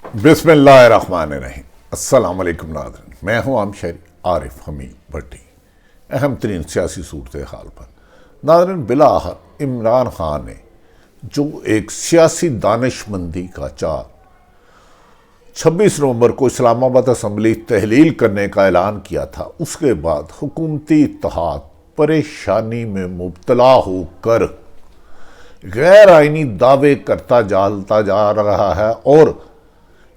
बिस्मिल्लाहिर्रहमानिर्रहीम। अस्सलाम वालेकुम नाज़रीन, मैं हूँ आम शहरी आरिफ हमीद भट्टी। अहम तरीन सियासी सूरत हाल पर नाज़रीन, बिलाखिर इमरान खान ने जो एक सियासी दानिशमंदी का चाल 26 नवंबर को इस्लामाबाद असम्बली तहलील करने का ऐलान किया था, उसके बाद हुकूमती इत्तेहाद परेशानी में मुब्तला होकर गैर आइनी दावे करता जाता जा रहा है और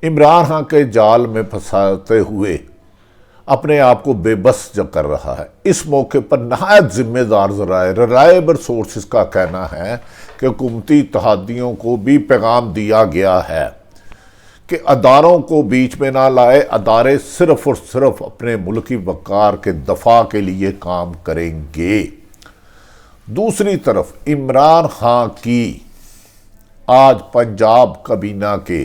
इमरान खान के जाल में फंसाते हुए अपने आप को बेबस जो कर रहा है। इस मौके पर नहायत जिम्मेदार जराए रिलायबल सोर्सेस का कहना है कि हुकूमती इत्तेहादियों को भी पैगाम दिया गया है कि अदारों को बीच में ना लाए, अदारे सिर्फ और सिर्फ अपने मुल्की वक़ार के दफा के लिए काम करेंगे। दूसरी तरफ इमरान खान की आज पंजाब काबीना के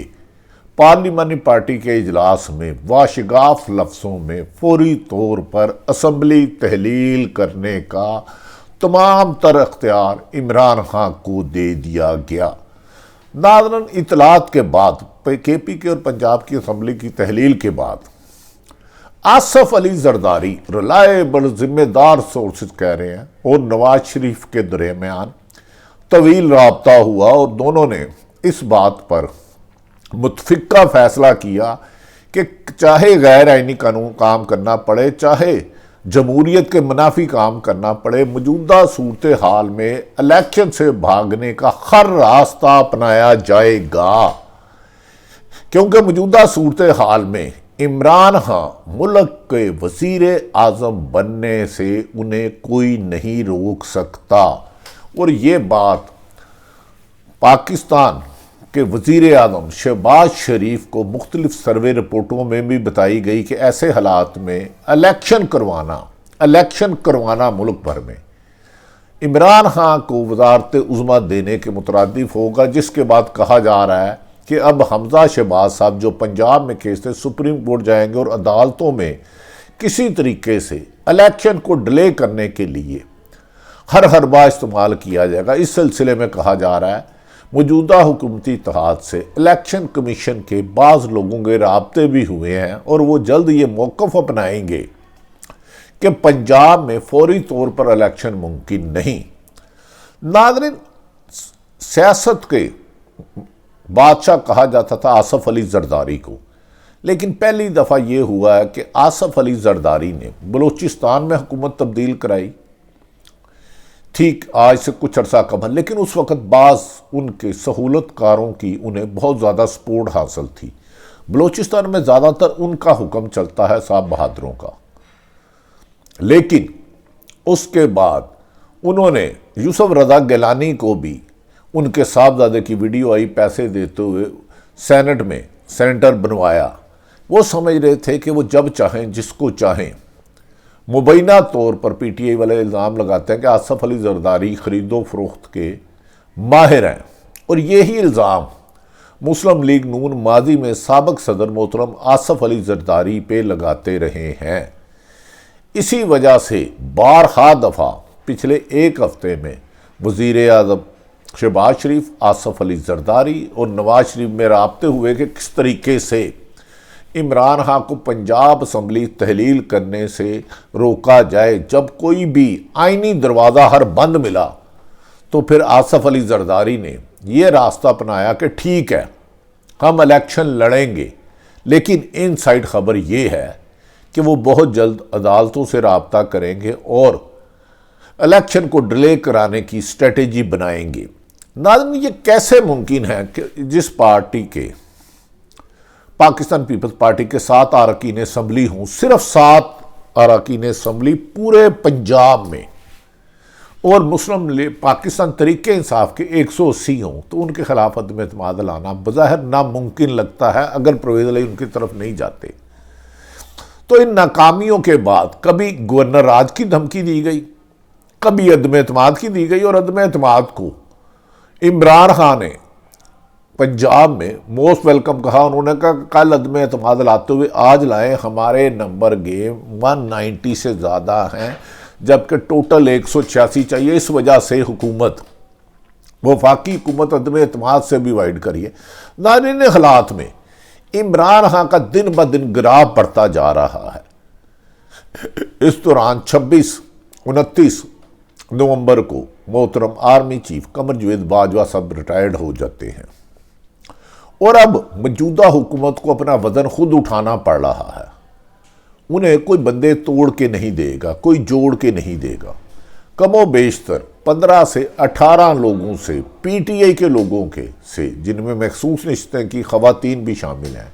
पार्लिमानी पार्टी के इजलास में वाशगाफ लफ्ज़ों में फौरी तौर पर असम्बली तहलील करने का तमाम तर अख्तियार इमरान खान को दे दिया गया। नाज़रीन, इतलात के बाद KP के और पंजाब की असम्बली की तहलील के बाद आसफ अली जरदारी रिलायबल जिम्मेदार सोर्सेज कह रहे हैं और नवाज शरीफ के दरमियान तवील राब्ता हुआ और दोनों ने इस बात पर मुतफिका फैसला किया कि चाहे गैर आइनी कानून काम करना पड़े, चाहे जमहूरियत के मुनाफी काम करना पड़े, मौजूदा सूरत हाल में इलेक्शन से भागने का हर रास्ता अपनाया जाएगा, क्योंकि मौजूदा सूरत हाल में इमरान खान मुल्क के वज़ीर आज़म बनने से उन्हें कोई नहीं रोक सकता। और ये बात पाकिस्तान कि वज़ीर आज़म शहबाज शरीफ को मुख्तलिफ सर्वे रिपोर्टों में भी बताई गई कि ऐसे हालात में इलेक्शन करवाना मुल्क भर में इमरान खान को वज़ारत उज़्मा देने के मुतरादिफ होगा, जिसके बाद कहा जा रहा है कि अब हमजा शहबाज साहब जो पंजाब में केस थे सुप्रीम कोर्ट जाएंगे और अदालतों में किसी तरीके से इलेक्शन को डिले करने के लिए हर हरबा इस्तेमाल किया जाएगा। इस सिलसिले में कहा जा रहा है मौजूदा हुकूमती इत्तेहाद से इलेक्शन कमीशन के बाज़ लोगों के राब्ते भी हुए हैं और वो जल्द ये मौक़िफ़ अपनाएंगे कि पंजाब में फौरी तौर पर इलेक्शन मुमकिन नहीं। नाज़रीन, सियासत के बादशाह कहा जाता था आसफ अली जरदारी को, लेकिन पहली दफ़ा ये हुआ है कि आसफ अली जरदारी ने बलूचिस्तान में हुकूमत तब्दील कराई, ठीक आज से कुछ अरसा कबल, लेकिन उस वक़्त बाज़ उनके सहूलतकारों की उन्हें बहुत ज़्यादा सपोर्ट हासिल थी। बलूचिस्तान में ज़्यादातर उनका हुक्म चलता है साहब बहादुरों का, लेकिन उसके बाद उन्होंने यूसुफ रज़ा गिलानी को भी उनके साहबजादे की वीडियो आई पैसे देते हुए सेनेट में सेनेटर बनवाया। वो समझ रहे थे कि वो जब चाहें जिसको चाहें, मुबैना तौर पर PTI वाले इल्ज़ाम लगाते हैं कि आसफ अली जरदारी ख़रीदो फरोख्त के माहिर हैं और यही इल्ज़ाम मुस्लिम लीग नून माजी में साबिक़ सदर मोहतरम आसफ अली जरदारी पे लगाते रहे हैं। इसी वजह से बारहा दफ़ा पिछले एक हफ्ते में वज़ीर आज़म शहबाज शरीफ, आसफ अली जरदारी और नवाज शरीफ में राब्ते हुए कि किस तरीके से इमरान खान को पंजाब असम्बली तहलील करने से रोका जाए। जब कोई भी आइनी दरवाज़ा हर बंद मिला तो फिर आसफ अली जरदारी ने यह रास्ता अपनाया कि ठीक है हम इलेक्शन लड़ेंगे, लेकिन इनसाइड खबर ये है कि वो बहुत जल्द अदालतों से रब्ता करेंगे और इलेक्शन को डिले कराने की स्ट्रेटेजी बनाएंगे। नाज़रीन, ये कैसे मुमकिन है कि जिस पार्टी के पाकिस्तान पीपल्स पार्टी के 7 अरकान असम्बली हों, सिर्फ 7 अरकान असम्बली पूरे पंजाब में, और मुस्लिम पाकिस्तान तरीके इंसाफ के 180 हों, तो उनके खिलाफ अदम एतमाद लाना बज़ाहिर नामुमकिन लगता है अगर परवेज़ अली उनकी तरफ नहीं जाते। तो इन नाकामियों के बाद कभी गवर्नर राज की धमकी दी गई, कभी अदम एतमाद की दी गई, और अदम एतमाद को इमरान खान ने पंजाब में मोस्ट वेलकम कहा। उन्होंने कहा कल अदम एतमाद लाते हुए आज लाए, हमारे नंबर गेम 190 से ज़्यादा हैं, जबकि टोटल 186 चाहिए। इस वजह से हुकूमत वफाकी हुकूमत अदम एतमाद से भी वाइड करिए। नाज़रीन, हालात में इमरान खान का दिन ब दिन गिराव बढ़ता जा रहा है। इस दौरान 26-29 नवंबर को मोहतरम आर्मी चीफ कमर जावेद बाजवा साहब रिटायर्ड हो जाते हैं और अब मौजूदा हुकूमत को अपना वजन खुद उठाना पड़ रहा है। उन्हें कोई बंदे तोड़ के नहीं देगा, कोई जोड़ के नहीं देगा। कमो बेशतर 15 से 18 लोगों से, पीटीआई के लोगों के से, जिनमें महसूस रिश्ते की खवातीन भी शामिल हैं,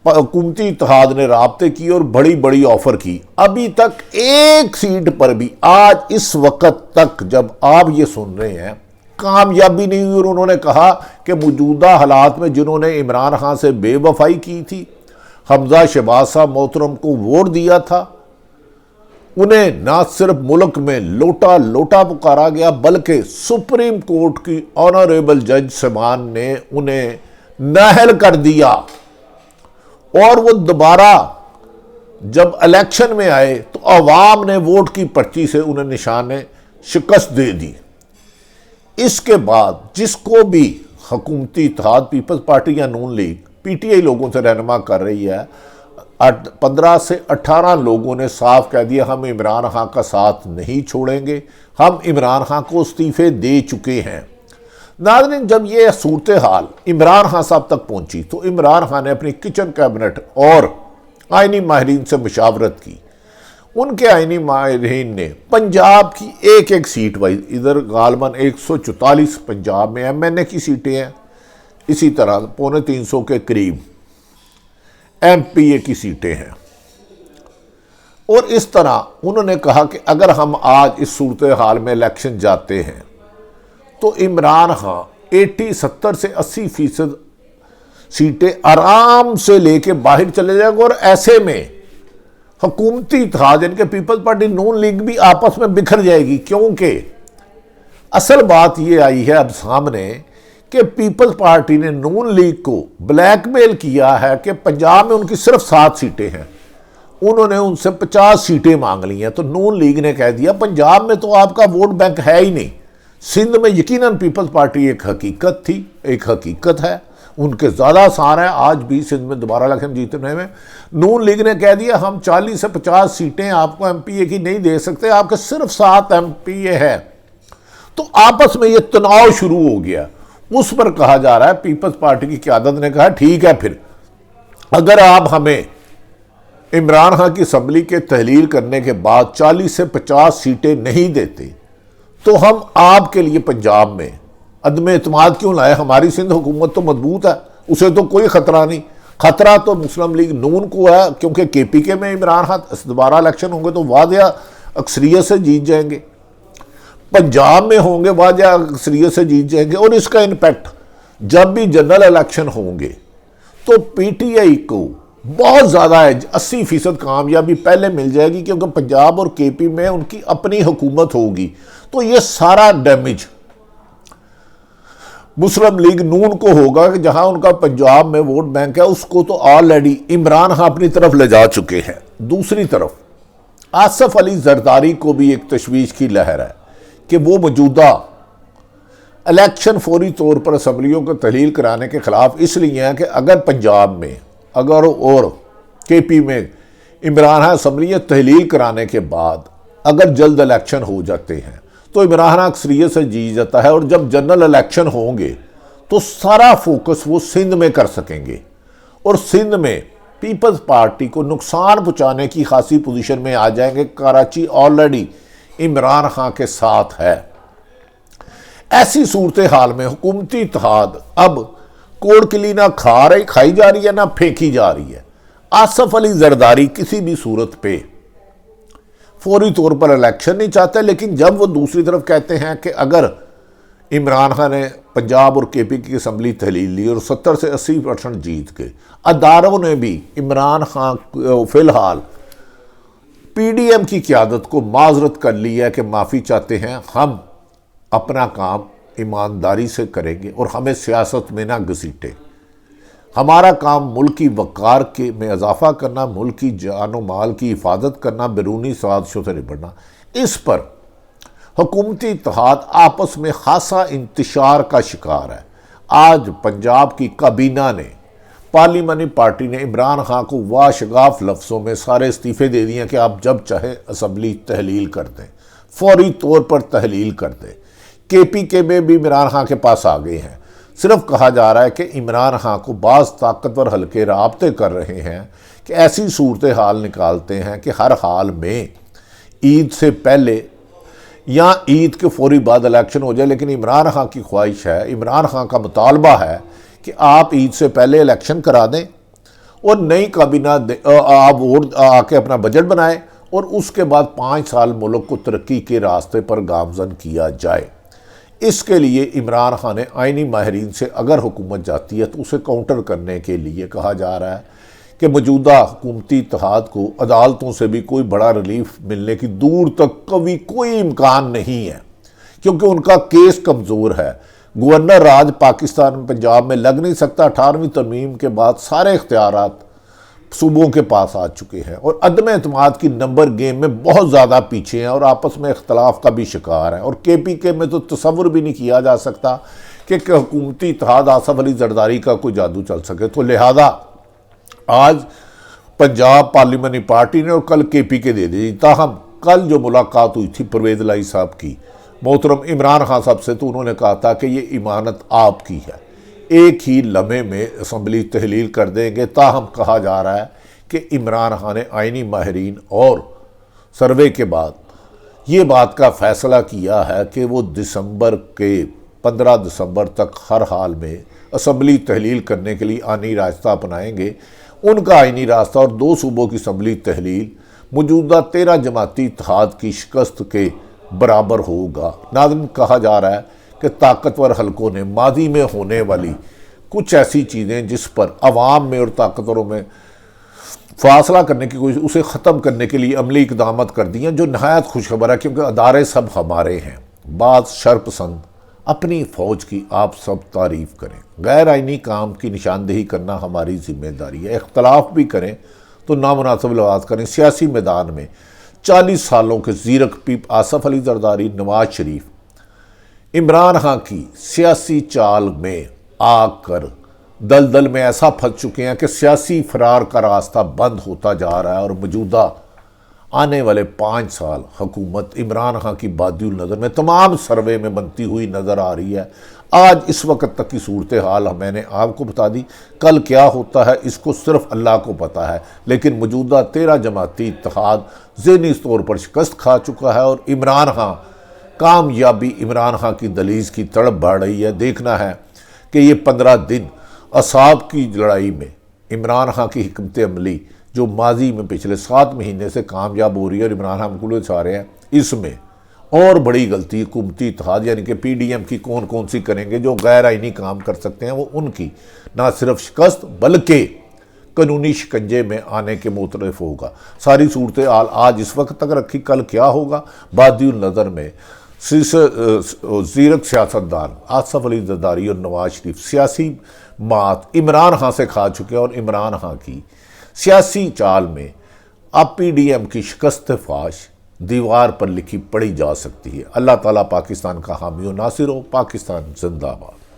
हुकूमती इत्तेहाद ने राब्ते की और बड़ी बड़ी ऑफर की। अभी तक एक सीट पर भी आज इस वक्त तक जब आप ये सुन रहे हैं कामयाबी नहीं हुई। और उन्होंने कहा कि मौजूदा हालात में जिन्होंने इमरान खान से बेवफाई की थी, हमजा शहबाज साहब मोहतरम को वोट दिया था, उन्हें ना सिर्फ मुल्क में लोटा लोटा पुकारा गया बल्कि सुप्रीम कोर्ट की ऑनरेबल जज समान ने उन्हें नाअहल कर दिया। और वो दोबारा जब इलेक्शन में आए तो अवाम ने वोट की पर्ची से उन्हें निशान शिकस्त दे दी। इसके बाद जिसको भी हुकूमती इत्तेहाद पीपल्स पार्टी या नून लीग पीटीआई लोगों से रहनुमा कर रही है, 15 से 18 लोगों ने साफ कह दिया हम इमरान खान का साथ नहीं छोड़ेंगे, हम इमरान खान को इस्तीफे दे चुके हैं। नाज़रीन, जब ये सूरत हाल इमरान खान साहब तक पहुंची तो इमरान खान ने अपनी किचन कैबिनेट और आइनी माहिरीन से मुशावरत की। उनके आइनी माहिरीन ने पंजाब की एक एक सीट वाइज, इधर गालबन 144 पंजाब में एमएनए की सीटें हैं, इसी तरह 350 के करीब एमपीए की सीटें हैं। और इस तरह उन्होंने कहा कि अगर हम आज इस सूरत हाल में इलेक्शन जाते हैं तो इमरान खान 70 से 80% सीटें आराम से लेके बाहर चले जाएंगे। और ऐसे में हुकूमती इत्तेहाद इनके पीपल्स पार्टी नून लीग भी आपस में बिखर जाएगी, क्योंकि असल बात यह आई है अब सामने कि पीपल्स पार्टी ने नून लीग को ब्लैकमेल किया है कि पंजाब में उनकी सिर्फ 7 सीटें हैं, उन्होंने उनसे 50 सीटें मांग ली हैं। तो नून लीग ने कह दिया पंजाब में तो आपका वोट बैंक है ही नहीं। सिंध में यकीनन पीपल्स पार्टी एक हकीकत थी, एक हकीकत है, उनके ज़्यादा आसार है आज भी सिंध में दोबारा इलेक्शन जीतने में। नून लीग ने कह दिया हम 40 से 50 सीटें आपको एमपीए की नहीं दे सकते, आपके सिर्फ 7 एमपीए है। तो आपस में ये तनाव शुरू हो गया। उस पर कहा जा रहा है पीपल्स पार्टी की क़यादत ने कहा ठीक है, फिर अगर आप हमें इमरान खान की असम्बली के तहलील करने के बाद 40 से 50 सीटें नहीं देते तो हम आपके लिए पंजाब में अदम एतमाद क्यों लाए। हमारी सिंध हुकूमत तो मजबूत है, उसे तो कोई खतरा नहीं। खतरा तो मुस्लिम लीग नून को है, क्योंकि केपीके में इमरान खान दोबारा इलेक्शन होंगे तो वादिया अक्सरियत से जीत जाएंगे, पंजाब में होंगे वादिया अक्सरियत से जीत जाएंगे। और इसका इम्पैक्ट जब भी जनरल इलेक्शन होंगे तो पीटीआई को बहुत ज़्यादा है, 80% कामयाबी पहले मिल जाएगी, क्योंकि पंजाब और केपी में उनकी अपनी हुकूमत होगी। तो ये सारा डैमेज मुस्लिम लीग नून को होगा कि जहां उनका पंजाब में वोट बैंक है उसको तो ऑलरेडी इमरान खान अपनी तरफ ले जा चुके हैं। दूसरी तरफ आसफ अली जरदारी को भी एक तशवीश की लहर है कि वो मौजूदा इलेक्शन फौरी तौर पर असम्बलियों को तहलील कराने के खिलाफ इसलिए है कि अगर पंजाब में अगर और केपी में इमरान खान असम्बलियाँ तहलील कराने के बाद अगर जल्द इलेक्शन हो जाते हैं तो इमरान खान अक्सरियत से जीत जाता है। और जब जनरल इलेक्शन होंगे तो सारा फोकस वो सिंध में कर सकेंगे और सिंध में पीपल्स पार्टी को नुकसान पहुंचाने की खासी पोजीशन में आ जाएंगे। कराची ऑलरेडी इमरान खान के साथ है। ऐसी सूरत हाल में हुकूमती इत्तेहाद अब कोड़कली ना खाई जा रही है ना फेंकी जा रही है। आसफ अली जरदारी किसी भी सूरत पे फौरी तौर पर इलेक्शन नहीं चाहते, लेकिन जब वो दूसरी तरफ कहते हैं कि अगर इमरान खान ने पंजाब और केपी की असम्बली तहलील ली और 70 से 80% जीत गए, अदारों ने भी इमरान खान फिलहाल पीडीएम की क़यादत को माजरत कर ली है कि माफ़ी चाहते हैं, हम अपना काम ईमानदारी से करेंगे और हमें सियासत में ना घसीटे। हमारा काम मुल्क की वक़ार के में इजाफा करना, मुल्क की जान व माल की हिफाजत करना, बैरूनी साजिशों से निपटना। इस पर हुकूमती इत्तेहाद आपस में खासा इंतशार का शिकार है। आज पंजाब की काबीना ने पार्लिमानी पार्टी ने इमरान खान को वाशगाफ लफ्ज़ों में सारे इस्तीफ़े दे दिए कि आप जब चाहे असम्बली तहलील कर दें, फौरी तौर पर तहलील कर दें। KPK में भी इमरान खान के पास आ गए हैं। सिर्फ कहा जा रहा है कि इमरान खान को बाज़ ताकतवर हल्के राब्ते कर रहे हैं कि ऐसी सूरत हाल निकालते हैं कि हर हाल में ईद से पहले या ईद के फौरी बाद इलेक्शन हो जाए। लेकिन इमरान खान की ख्वाहिश है, इमरान खान का मुतालबा है कि आप ईद से पहले इलेक्शन करा दें और नई काबीना आप वोट आके अपना बजट बनाएं और उसके बाद 5 साल मुल्क को तरक्की के रास्ते पर गामजन किया जाए। इसके लिए इमरान खान ने आइनी माहिरीन से अगर हुकूमत जाती है तो उसे काउंटर करने के लिए कहा जा रहा है कि मौजूदा हुकूमती इत्तेहाद को अदालतों से भी कोई बड़ा रिलीफ मिलने की दूर तक कभी कोई इम्कान नहीं है, क्योंकि उनका केस कमज़ोर है। गवर्नर राज पाकिस्तान पंजाब में लग नहीं सकता। 18वीं तरमीम के बाद सारे इख्तियारात सूबों के पास आ चुके हैं और अदम एतमाद की नंबर गेम में बहुत ज़्यादा पीछे हैं और आपस में इख्तलाफ का भी शिकार हैं। और KPK में तो तसव्वुर भी नहीं किया जा सकता कि हुकूमती इत्तेहाद आसफ अली जरदारी का कोई जादू चल सके। तो लिहाजा आज पंजाब पार्लिमानी पार्टी ने और कल KPK दे दी। ताहम कल जो मुलाकात हुई थी परवेज़ लाई साहब की मोहतरम इमरान खान साहब से, तो उन्होंने कहा था कि ये इमानत आपकी है, एक ही लम्हे में असम्बली तहलील कर देंगे। ताहम कहा जा रहा है कि इमरान खान ने आइनी माहिरीन और सर्वे के बाद ये बात का फ़ैसला किया है कि वो 15 दिसंबर तक हर हाल में असम्बली तहलील करने के लिए आइनी रास्ता अपनाएंगे। उनका आइनी रास्ता और 2 सूबों की असम्बली तहलील मौजूदा 13 जमाती इत्तेहाद की शिकस्त के बराबर होगा। नाज़रीन, कहा जा रहा है कि ताकतवर हलकों ने माजी में होने वाली कुछ ऐसी चीज़ें जिस पर अवाम में और ताकतवरों में फासला करने की कोशिश, उसे ख़त्म करने के लिए अमली इक़दाम कर दिए हैं, जो नहायत खुशखबर है, क्योंकि अदारे सब हमारे हैं। बात शरपसंद अपनी फ़ौज की आप सब तारीफ़ करें, गैर आइनी काम की निशानदेही करना हमारी ज़िम्मेदारी है। इख्तलाफ भी करें तो नामुनासिब लवाज करें। सियासी मैदान में 40 सालों के ज़ीरक पीप आसफ अली जरदारी, नवाज शरीफ इमरान खान की सियासी चाल में आकर दलदल में ऐसा फंस चुके हैं कि सियासी फरार का रास्ता बंद होता जा रहा है और मौजूदा आने वाले 5 साल हुकूमत इमरान खान की बादियुल नज़र में तमाम सर्वे में बनती हुई नज़र आ रही है। आज इस वक्त तक की सूरत हाल मैंने आपको बता दी, कल क्या होता है इसको सिर्फ अल्लाह को पता है। लेकिन मौजूदा 13 जमाती इत्तेहाद ज़हनी तौर पर शिकस्त खा चुका है और इमरान खान कामयाबी इमरान खान की दलीज की तड़प बढ़ रही है। देखना है कि ये 15 दिन असाब की लड़ाई में इमरान खान की हिकमत अमली जो माजी में पिछले 7 महीने से कामयाब हो रही है और इमरान खान मुकुल चाह रहे हैं, इसमें और बड़ी गलती हुकूमती इत्तेहाद यानी कि PDM की कौन कौन सी करेंगे। जो गैर आइनी काम कर सकते हैं वो उनकी ना सिर्फ शिकस्त बल्कि कानूनी शिकंजे में आने के मुतरफ होगा। सारी सूरत हाल आज इस वक्त तक रखी, कल क्या होगा बादियुल नज़र में ज़ीरक सियासतदान आसफ अली जरदारी और नवाज शरीफ सियासी मात इमरान खान से खा चुके हैं और इमरान खान की सियासी चाल में अब PDM की शिकस्त फाश दीवार पर लिखी पढ़ी जा सकती है। अल्लाह ताला पाकिस्तान का हामी और नासिर हो। पाकिस्तान जिंदाबाद।